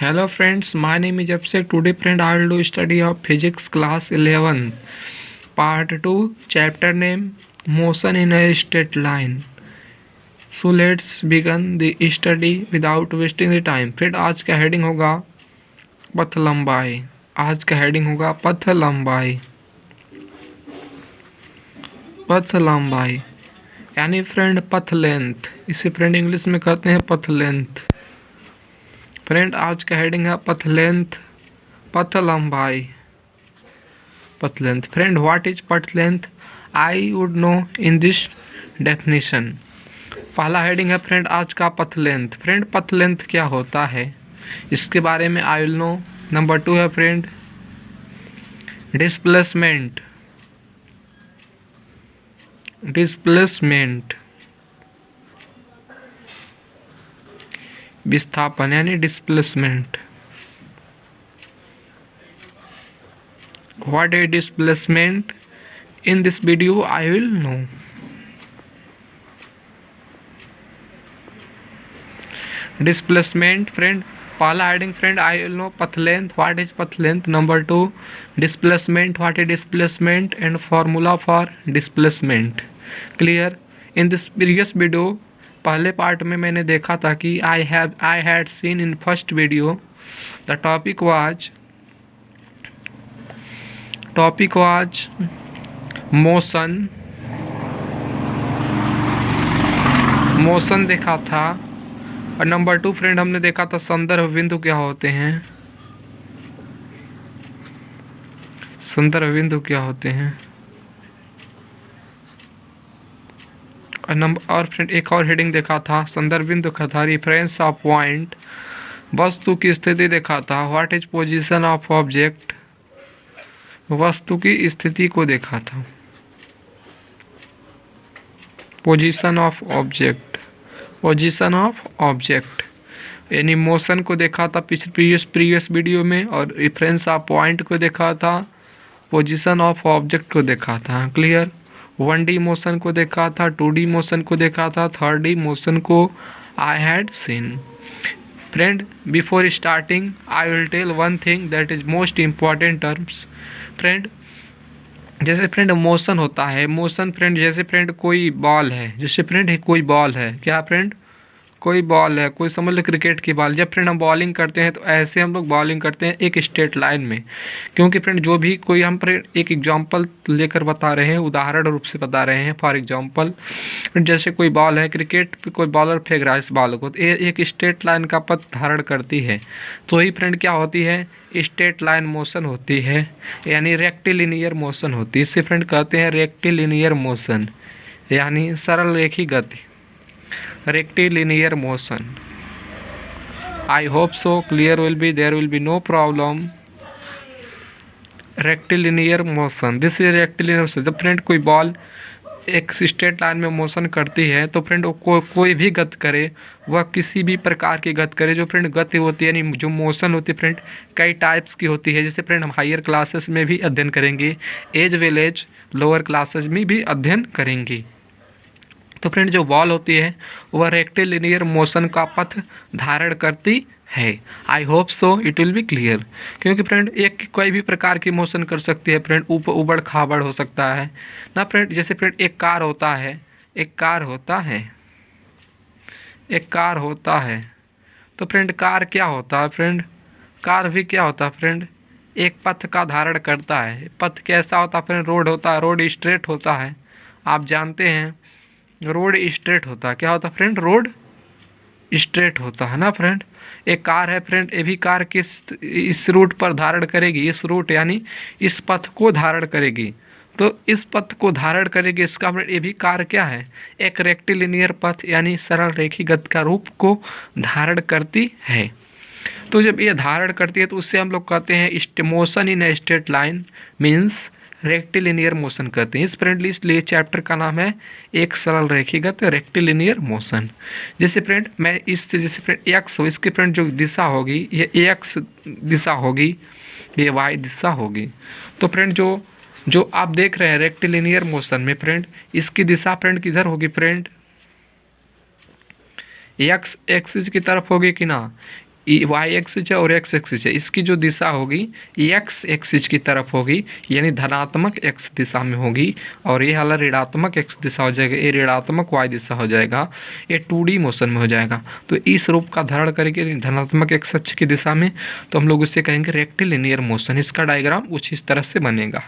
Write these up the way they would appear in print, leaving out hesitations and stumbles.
Hello friends, my name is Abhishek. Today friend I will do study of physics class 11 part 2 chapter name motion in a straight line. So let's begin the study without wasting the time. Friend आज का heading होगा पथ लंबाई। आज का heading होगा पथ लंबाई। पथ लंबाई यानी फ्रेंड पथ लेंथ, इसे फ्रेंड इंग्लिश में कहते हैं पथ लेंथ। फ्रेंड आज का हेडिंग है पथ लेंथ, पथ लंबाई। पथ length friend, what is path length? I would know in this definition. पहला हेडिंग है फ्रेंड आज का पथ लेंथ। फ्रेंड पथ लेंथ क्या होता है इसके बारे में आई विल नो। नंबर 2 है फ्रेंड डिस्प्लेसमेंट। डिस्प्लेसमेंट विस्थापन यानी displacement. What is displacement? In this video I will know. Displacement friend, पहला heading friend I will know path length, what is path length. Number 2 displacement, what is displacement and formula for displacement. Clear? In this previous video, पहले part में मैंने देखा था कि I had seen in first video the topic was motion देखा था। और number 2 friend हमने देखा था संदर्भ बिंदु क्या होते हैं। संदर्भ बिंदु क्या होते हैं। और फ्रेंड एक और हेडिंग देखा था, संदर्भ बिंदु का था रेफरेंस ऑफ पॉइंट। वस्तु की स्थिति देखा था, what is position of object. वस्तु की स्थिति को देखा था, position of object. Position of object यानी मोशन को देखा था प्रीवियस वीडियो में, और रेफरेंस ऑफ पॉइंट को देखा था, पोजीशन ऑफ ऑब्जेक्ट को देखा था। क्लियर? 1D मोशन को देखा था, 2D मोशन को देखा था, 3D मोशन को I had seen. Friend before starting I will tell one thing that is most important terms. Friend जैसे फ्रेंड मोशन होता है, मोशन फ्रेंड जैसे फ्रेंड कोई बॉल है, जैसे फ्रेंड कोई बॉल है, क्या फ्रेंड कोई बॉल है, कोई समझ लो क्रिकेट की बॉल। जब फ्रेंड हम बॉलिंग करते हैं तो ऐसे हम लोग बॉलिंग करते हैं एक स्ट्रेट लाइन में, क्योंकि फ्रेंड जो भी कोई हम फ्रेंड एक एग्जांपल लेकर बता रहे हैं, उदाहरण रूप से बता रहे हैं। फॉर एग्जांपल जैसे कोई बॉल है, क्रिकेट पे कोई बॉलर फेंक रहा है इस बॉल को, तो ये एक स्ट्रेट लाइन का पथ धारण करती है, तो ही फ्रेंड क्या होती है, स्ट्रेट लाइन मोशन होती है, यानी रेक्टिलिनियर मोशन होती है। इसे फ्रेंड कहते हैं रेक्टिलिनियर मोशन, यानी सरल रेखी गति, rectilinear motion. I hope so clear there will be no problem. rectilinear motion, this is rectilinear motion। जब फ्रेंड कोई बॉल एक स्ट्रेट लाइन में मोशन करती है तो फ्रेंड कोई भी गति करे, वह किसी भी प्रकार की गति करे, जो फ्रेंड गति होती है यानी जो मोशन होती है फ्रेंड कई टाइप्स की होती है, जैसे फ्रेंड हम हायर क्लासेस में भी अध्ययन करेंगे, as well as lower classes में भी अध्ययन करेंगे। तो फ्रेंड जो बॉल होती है वह रेक्टिलिनियर मोशन का पथ धारण करती है। I hope so it will be clear, क्योंकि फ्रेंड एक कोई भी प्रकार की मोशन कर सकती है फ्रेंड, उबड़ खाबड़ हो सकता है ना फ्रेंड। जैसे फ्रेंड एक कार होता है, एक कार होता है तो फ्रेंड कार क्या होता है फ्रेंड, कार भी क्या होता है फ्रेंड, एक पथ का धारण करता है। पथ कैसा होता है फ्रेंड, रोड होता है, रोड स्ट्रेट होता है, आप जानते हैं रोड स्ट्रेट होता है। क्या होता है फ्रेंड, रोड स्ट्रेट होता है ना फ्रेंड। एक कार है फ्रेंड, ये भी कार किस इस रूट पर धारण करेगी, इस रूट यानी इस पथ को धारण करेगी, तो इस पथ को धारण करेगी, इसका फ्रेंड ये भी कार क्या है, एक रेक्टिलिनियर पथ यानी सरल रेखी गति का रूप को धारण करती है। तो जब ये धारण करती है तो उससे हम लोग कहते हैं motion in a straight line means rectilinear motion करते हैं। इस फ्रेंड इसलिए चैप्टर का नाम है एक सरल रेखीगत रेक्टिलिनियर मोशन। जैसे फ्रेंड मैं जैसे फ्रेंड एक्स हो, इसकी फ्रेंड जो दिशा होगी ये एक्स दिशा होगी, ये वाई दिशा होगी। तो फ्रेंड जो आप देख रहे हैं रेक्टिलिनियर मोशन में फ्रेंड, इसकी दिशा फ्रेंड किधर होगी फ्रेंड, एक्स एक्सिस की तरफ होगी कि ना, वाई एक्सिस है और एक्स एक्सिस है, इसकी जो दिशा होगी एक्स एक्सिस की तरफ होगी, यानी धनात्मक एक्स दिशा में होगी, और ये वाला ऋणात्मक एक्स दिशा हो जाएगा, ये ऋणात्मक वाई दिशा हो जाएगा, ये 2D मोशन में हो जाएगा। तो इस रूप का धारण करेंगे धनात्मक एक्स अक्ष की दिशा में, तो हम लोग उसे कहेंगे रेक्टिलिनियर मोशन। इसका डायग्राम कुछ इस तरह से बनेगा।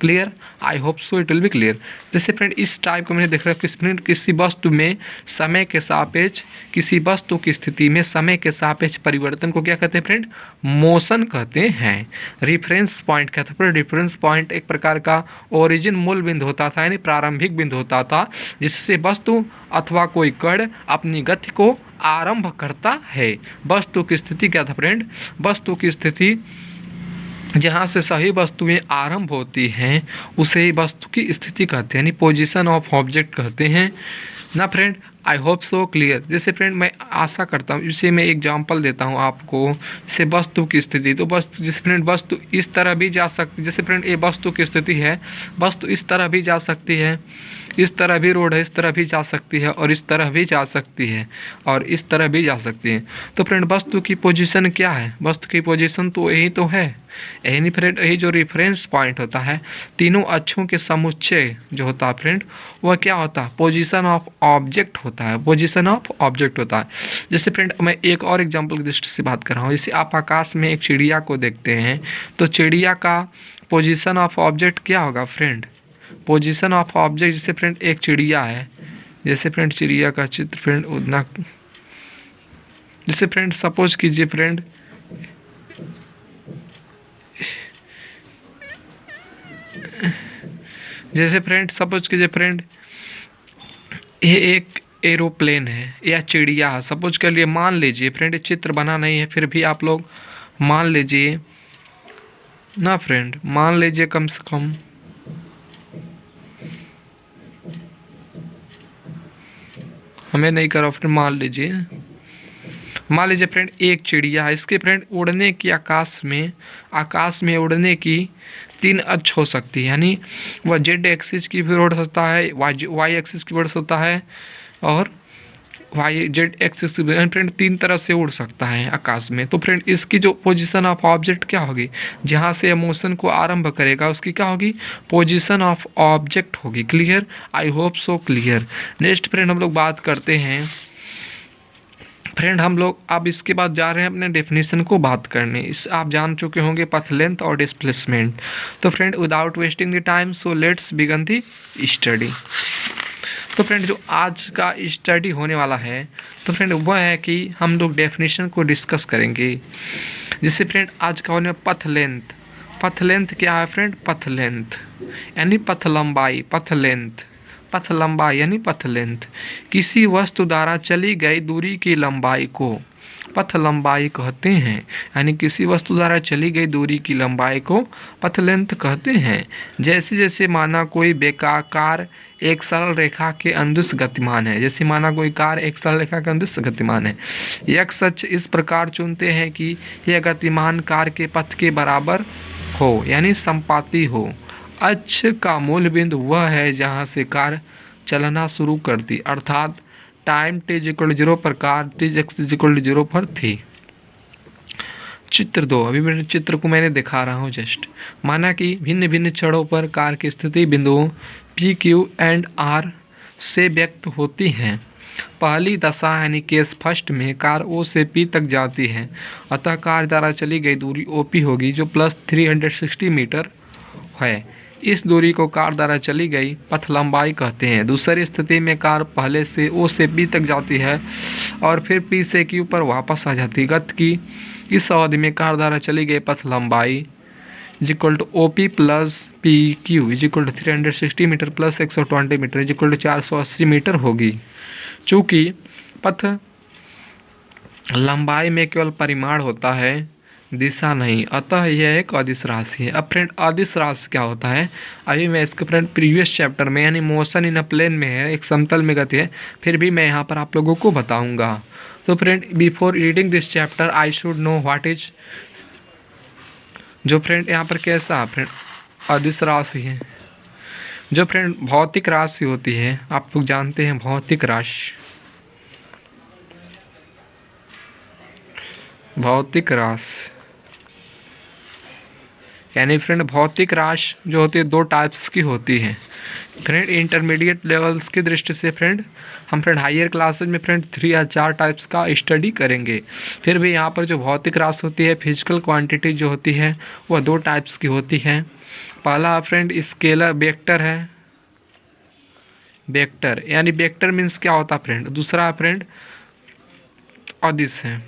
Clear? I hope so it will be clear. जैसे फ्रेंड इस टाइप को मैंने देखा कि फ्रेंड किसी वस्तु में समय के सापेक्ष, किसी वस्तु की स्थिति में समय के सापेक्ष परिवर्तन को क्या कहते हैं फ्रेंड? मोशन कहते हैं। रिफरेंस पॉइंट कहते हैं फ्रेंड। रिफरेंस पॉइंट एक प्रकार का ओरिजिन मूल बिंदु होता था, यानी प्रारंभिक बिंदु होता था, जिससे वस्तु अथवा कोई कण अपनी गति को आरंभ करता है। वस्तु की स्थिति क्या था फ्रेंड? वस्तु की स्थिति जहाँ से सही वस्तुएं आरंभ होती हैं उसे वस्तु की स्थिति कहते हैं, यानी पोजीशन ऑफ ऑब्जेक्ट कहते हैं ना फ्रेंड। आई होप सो क्लियर। जैसे फ्रेंड मैं आशा करता हूँ, इसे मैं एग्जांपल देता हूँ आपको। जैसे वस्तु की स्थिति, तो वस्तु जैसे फ्रेंड वस्तु इस तरह भी जा सकती, जैसे फ्रेंड ये वस्तु की स्थिति है, वस्तु इस तरह भी जा सकती है, इस तरह भी रोड है, इस तरह भी जा सकती है, और इस तरह भी जा सकती है, और इस तरह भी जा सकती है। तो फ्रेंड वस्तु की पोजीशन क्या है? वस्तु की पोजीशन तो यही तो है, यही नहीं फ्रेंड, यही जो रेफरेंस पॉइंट होता है, तीनों अक्षों के समुच्चय जो होता है फ्रेंड, वह क्या होता है? पोजीशन ऑफ ऑब्जेक्ट होता है, पोजीशन ऑफ ऑब्जेक्ट होता है। जैसे फ्रेंड मैं एक और एग्जांपल की दृष्टि से बात कर रहा हूँ। जैसे आप आकाश में एक चिड़िया को देखते हैं, तो चिड़िया का पोजीशन ऑफ ऑब्जेक्ट क्या होगा फ्रेंड? पोजीशन ऑफ ऑब्जेक्ट, जैसे फ्रेंड एक चिड़िया है, जैसे फ्रेंड चिड़िया का चित्र फ्रेंड उतना, जैसे फ्रेंड सपोज कीजिए फ्रेंड जैसे फ्रेंड सपोज कीजिए फ्रेंड ये एक एरोप्लेन है या चिड़िया है, सपोज कर लिए, मान लीजिए फ्रेंड, चित्र बना नहीं है, फिर भी आप लोग मान लीजिए ना फ्रेंड, मान लीजिए कम से कम हमें नहीं करो फ्रेंड, मान लीजिए फ्रेंड एक चिड़िया है, इसके फ्रेंड उड़ने की आकाश में उड़ने की 3 अक्ष हो सकती है, यानी वह जेड एक्सिस की भी उड़ सकता है, वाई एक्सिस की उड़ सकता है, और वाई जेड एक्सिस की फ्रेंड 3 तरह से उड़ सकता है आकाश में। तो फ्रेंड इसकी जो पोजीशन ऑफ ऑब्जेक्ट क्या होगी? जहाँ से मोशन को आरंभ करेगा उसकी क्या होगी? पोजीशन ऑफ ऑब्जेक्ट होगी। Clear? I hope so clear. Next friend हम लोग बात करते हैं फ्रेंड, हम लोग अब इसके बाद जा रहे हैं अपने डेफिनेशन को बात करने। इस आप जान चुके होंगे पथ लेंथ और डिस्प्लेसमेंट। तो friend without wasting the time, so let's begin the study. तो फ्रेंड जो आज का स्टडी होने वाला है, तो फ्रेंड वह है कि हम लोग डेफिनेशन को डिस्कस करेंगे। जिससे फ्रेंड आज का होने पथ लेंथ। पथ लेंथ क्या है फ्रेंड? पथ लेंथ यानी पथ लंबाई, पथ लेंथ, पथ लंबाई यानी पथ लेंथ। किसी वस्तु द्वारा चली गई दूरी की लंबाई को पथ लंबाई कहते हैं, यानी किसी वस्तु द्वारा चली गई दूरी की लंबाई को पथ लेंथ कहते हैं। जैसे जैसे माना कोई बेकार एक सरल रेखा के अंदुस गतिमान है, जैसे माना कोई कार एक सरल रेखा के अंदुस गतिमान है, यह सच इस प्रकार चुनते हैं कि यह गतिमान कार के पथ के बराबर हो, यानी संपाती हो। अक्ष का मूल बिंदु वह है जहाँ से कार चलना शुरू करती, अर्थात टाइम t=0 पर कार t=0 पर थी। चित्र 2, अभी मेरे चित्र को मैंने दिखा रहा हूँ जस्ट। माना कि भिन्न भिन्न क्षणों पर कार की स्थिति बिंदुओं P, Q एंड R से व्यक्त होती हैं। पहली दशा यानी केस फर्स्ट में कार O से P तक जाती है, अतः कार द्वारा चली गई दूरी OP होगी जो प्लस 360 मीटर है। इस दूरी को कार द्वारा चली गई पथ लंबाई कहते हैं। दूसरी स्थिति में कार पहले से O से P तक जाती है और फिर P से Q पर वापस आ जाती है। गति की इस अवधि में कार द्वारा चली गई पथ लंबाई OP plus PQ 360 metre plus 120 metre 480 metre होगी। चूँकि पथ लंबाई में केवल परिमाण होता है, दिशा नहीं, अतः यह एक अदिश राशि है। अब फ्रेंड अदिश राशि क्या होता है, अभी मैं इसके फ्रेंड प्रीवियस चैप्टर में यानी मोशन इन अ प्लेन में है, एक समतल में गति है, फिर भी मैं यहाँ पर आप लोगों को बताऊँगा। तो friend before reading this chapter I should know what is, जो फ्रेंड यहाँ पर कैसा फ्रेंड अदिश राशि है, जो फ्रेंड भौतिक राशि होती है, आप लोग जानते हैं भौतिक राशि, भौतिक राश, यानी फ्रेंड भौतिक राश जो होती है 2 टाइप्स की होती है फ्रेंड। इंटरमीडिएट लेवल्स की दृष्टि से फ्रेंड हम फ्रेंड हायर क्लासेज में फ्रेंड 3 या 4 टाइप्स का स्टडी करेंगे। फिर भी यहाँ पर जो भौतिक राश होती है, फिजिकल क्वांटिटी जो होती है वह 2 टाइप्स की होती है। पहला फ्रेंड स्केलर वेक्टर है, वेक्टर यानी वेक्टर मीन्स क्या होता है फ्रेंड। दूसरा फ्रेंड अदिश है।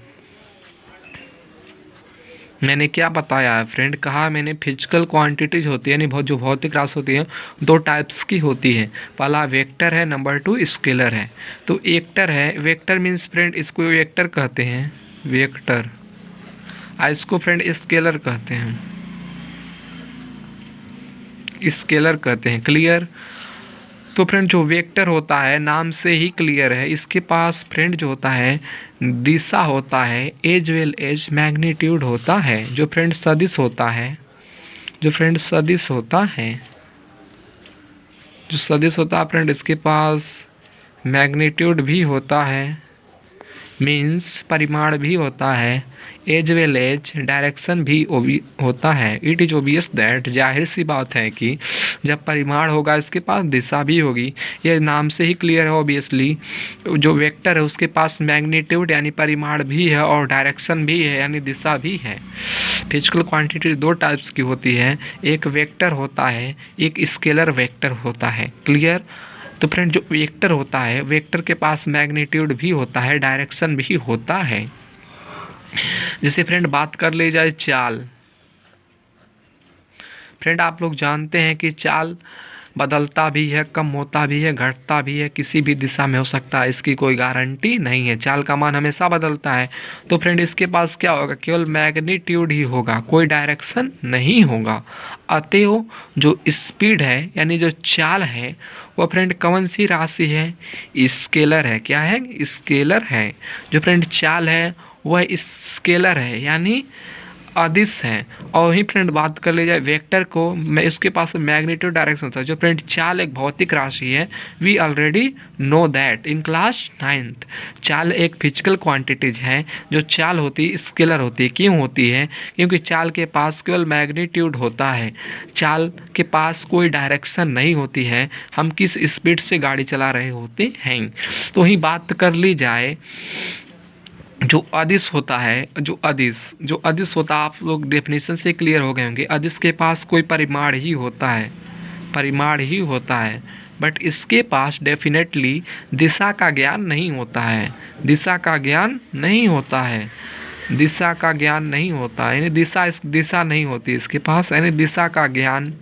मैंने क्या बताया है फ्रेंड, कहा मैंने फिजिकल क्वांटिटीज होती है यानी जो भौतिक राशि होती है 2 टाइप्स की होती है। पहला वेक्टर है, नंबर 2 स्केलर है। तो वेक्टर है, वेक्टर मीन्स फ्रेंड इसको वेक्टर कहते हैं, वेक्टर। इसको फ्रेंड स्केलर कहते हैं, स्केलर कहते हैं। क्लियर। तो फ्रेंड जो वेक्टर होता है नाम से ही क्लियर है, इसके पास फ्रेंड जो होता है दिशा होता है एज वेल एज मैग्नीट्यूड होता है। जो फ्रेंड सदिश होता है, जो फ्रेंड सदिश होता है, जो सदिश होता है फ्रेंड इसके पास मैग्नीट्यूड भी होता है, मीन्स परिमाण भी होता है, एज वेल एज डायरेक्शन भी होता है। इट इज ओबियस दैट, जाहिर सी बात है कि जब परिमाण होगा इसके पास दिशा भी होगी। ये नाम से ही क्लियर है ऑब्वियसली। जो वेक्टर है उसके पास मैग्नीट्यूड यानी परिमाण भी है और डायरेक्शन भी है यानी दिशा भी है। फिजिकल क्वांटिटी 2 टाइप्स की होती है, एक वेक्टर होता है, एक स्केलर वेक्टर होता है। क्लियर। तो फ्रेंड जो वेक्टर होता है, वेक्टर के पास मैग्नीट्यूड भी होता है, डायरेक्शन भी होता है। जैसे फ्रेंड बात कर ली जाए चाल, फ्रेंड आप लोग जानते हैं कि चाल बदलता भी है, कम होता भी है, घटता भी है, किसी भी दिशा में हो सकता है, इसकी कोई गारंटी नहीं है। चाल का मान हमेशा बदलता है। तो फ्रेंड इसके पास क्या होगा, केवल मैग्नीट्यूड ही होगा, कोई डायरेक्शन नहीं होगा। अतएव जो स्पीड है यानी जो चाल है वो फ्रेंड कौन सी राशि है, स्केलर है। क्या है, स्केलर है। जो फ्रेंड चाल है वह स्केलर है यानी अदिश है। और वहीं फ्रेंड बात कर ली जाए वेक्टर को, मैं इसके पास मैग्नीट्यूड डायरेक्शन होता है। जो फ्रेंड चाल एक भौतिक राशि है, we already know that in class 9th। चाल एक फिजिकल क्वांटिटीज है। जो चाल होती है स्केलर होती है। क्यों होती है, क्योंकि चाल के पास केवल मैग्नीट्यूड होता है, चाल के पास कोई डायरेक्शन नहीं होती है, हम किस स्पीड से गाड़ी चला रहे होते हैं। तो वहीं बात कर ली जाए जो अदिश होता है, जो अदिश होता है, आप लोग डेफिनेशन से क्लियर हो गए होंगे। अदिश के पास कोई परिमाण ही होता है, परिमाण ही होता है, बट इसके पास डेफिनेटली दिशा का ज्ञान नहीं होता है, दिशा का ज्ञान नहीं होता है, दिशा का ज्ञान नहीं होता है, यानी दिशा नहीं होती इसके पास, यानी दिशा का ज्ञान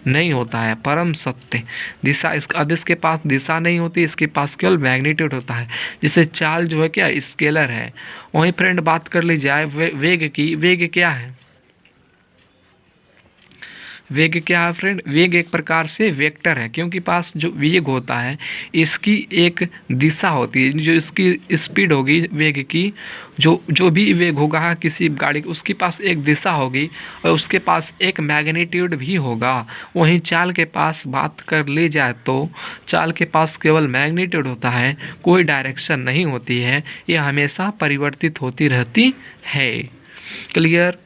नहीं होता है। परम सत्य दिशा, इस अदिश के पास दिशा नहीं होती, इसके पास केवल मैग्नीट्यूड होता है। जिसे चाल जो है क्या स्केलर है। वहीं फ्रेंड बात कर ली जाए वेग की, वेग क्या है, वेग क्या है फ्रेंड, वेग एक प्रकार से वेक्टर है, क्योंकि पास जो वेग होता है इसकी एक दिशा होती है। जो इसकी स्पीड होगी वेग की, जो भी वेग होगा किसी गाड़ी उसके पास एक दिशा होगी और उसके पास एक मैग्नीट्यूड भी होगा। वहीं चाल के पास बात कर ली जाए तो चाल के पास केवल मैग्नीट्यूड होता है, कोई डायरेक्शन नहीं होती है, ये हमेशा परिवर्तित होती रहती है। क्लियर।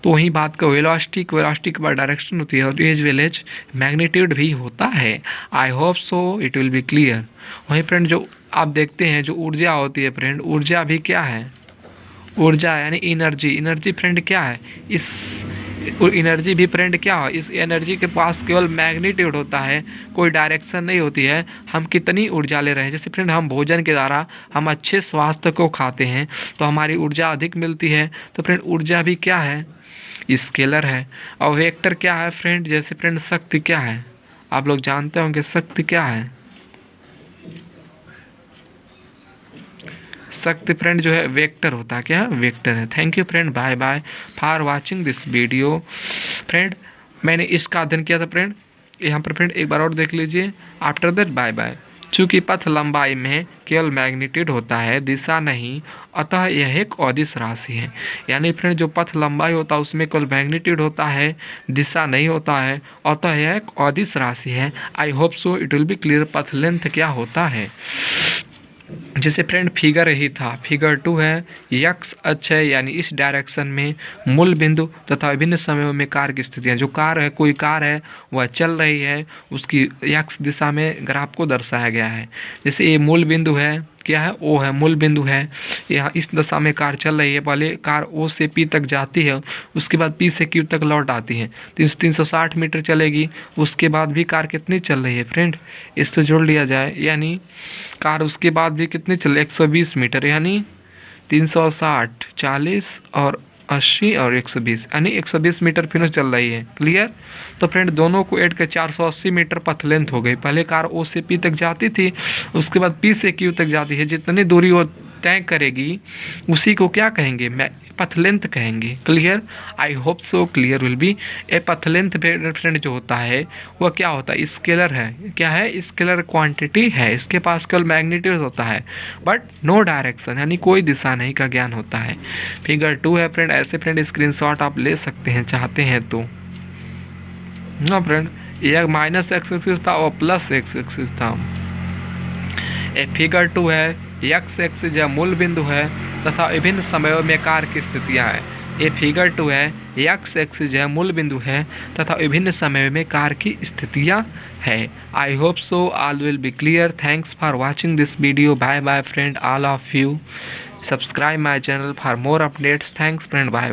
तो वहीं बात का वेलोसिटी के बाद डायरेक्शन होती है और एज वेल एज मैग्नीट्यूड भी होता है। I hope so it will be clear. वहीं फ्रेंड जो आप देखते हैं जो ऊर्जा होती है फ्रेंड, ऊर्जा भी क्या है, ऊर्जा यानी एनर्जी। एनर्जी फ्रेंड क्या है, इस एनर्जी भी फ्रेंड क्या है, इस एनर्जी के पास केवल मैग्नीट्यूड होता है, कोई डायरेक्शन नहीं होती है। हम कितनी ऊर्जा ले रहे हैं, जैसे फ्रेंड हम भोजन के द्वारा हम अच्छे स्वास्थ्य को खाते हैं तो हमारी ऊर्जा अधिक मिलती है। तो फ्रेंड ऊर्जा भी क्या है, स्केलर है। और वेक्टर क्या है फ्रेंड, जैसे फ्रेंड शक्ति क्या है, आप लोग जानते होंगे शक्ति क्या है, शक्ति फ्रेंड जो है वेक्टर होता है। क्या है, वेक्टर है। Thank you friend, bye bye for watching this video. Friend मैंने इसका अध्ययन किया था फ्रेंड, यहाँ पर फ्रेंड एक बार और देख लीजिए। After that bye bye. चूँकि पथ लंबाई में केवल मैग्नीट्यूड होता है, दिशा नहीं, अतः यह एक अदिश राशि है। यानी फ्रेंड जो पथ लंबाई होता है उसमें केवल मैग्नीट्यूड होता है, दिशा नहीं होता है, अतः यह एक अदिश राशि है। I hope so it will be clear. पथ लेंथ क्या होता है, जैसे फ्रेंड फिगर यही था, फिगर 2 है, यक्स अक्ष है यानी इस डायरेक्शन में मूल बिंदु तथा विभिन्न समयों में कार की स्थितियाँ। जो कार है, कोई कार है वह चल रही है, उसकी यक्स दिशा में ग्राफ को दर्शाया गया है। जैसे ये मूल बिंदु है, क्या है, ओ है, मूल बिंदु है, यहाँ इस दशा में कार चल रही है। पहले कार ओ से पी तक जाती है, उसके बाद पी से क्यू तक लौट आती है, 360 मीटर चलेगी। उसके बाद भी कार कितनी चल रही है फ्रेंड, इससे जोड़ लिया जाए, यानी कार उसके बाद भी कितनी चल 120 मीटर, यानी 360, 40 और 80 और 120, यानी 120 मीटर फिर चल रही है। क्लियर। तो फ्रेंड दोनों को ऐड कर 480 मीटर पथ लेंथ हो गई। पहले कार ओ से पी तक जाती थी, उसके बाद पी से क्यू तक जाती है। जितनी दूरी वो तय करेगी उसी को क्या कहेंगे, मैं पथ लेंथ कहेंगे। Clear. I hope so clear will be. A path length friend जो होता है वह क्या होता है, स्केलर है। क्या है, स्केलर क्वांटिटी है, इसके पास केवल मैग्नीट्यूड होता है बट नो डायरेक्शन, यानी कोई दिशा नहीं का ज्ञान होता है। फिगर 2 है फ्रेंड। ऐसे फ्रेंड स्क्रीनशॉट आप ले सकते हैं चाहते हैं तो ना फ्रेंड। यह माइनस एक्स एक्सिस था और प्लस एक्स एक्सिस था। ए फिगर 2 है, यक्स एक्सिस या मूल बिंदु है तथा विभिन्न समयों में कार की स्थितियाँ हैं। ये फिगर 2 है, यक्स एक्सिस है, मूल बिंदु है तथा विभिन्न समय में कार की स्थितियाँ है। I hope so all will be clear. Thanks for watching this video. Bye bye friend, all of you. Subscribe my channel for more updates. Thanks friend, bye bye.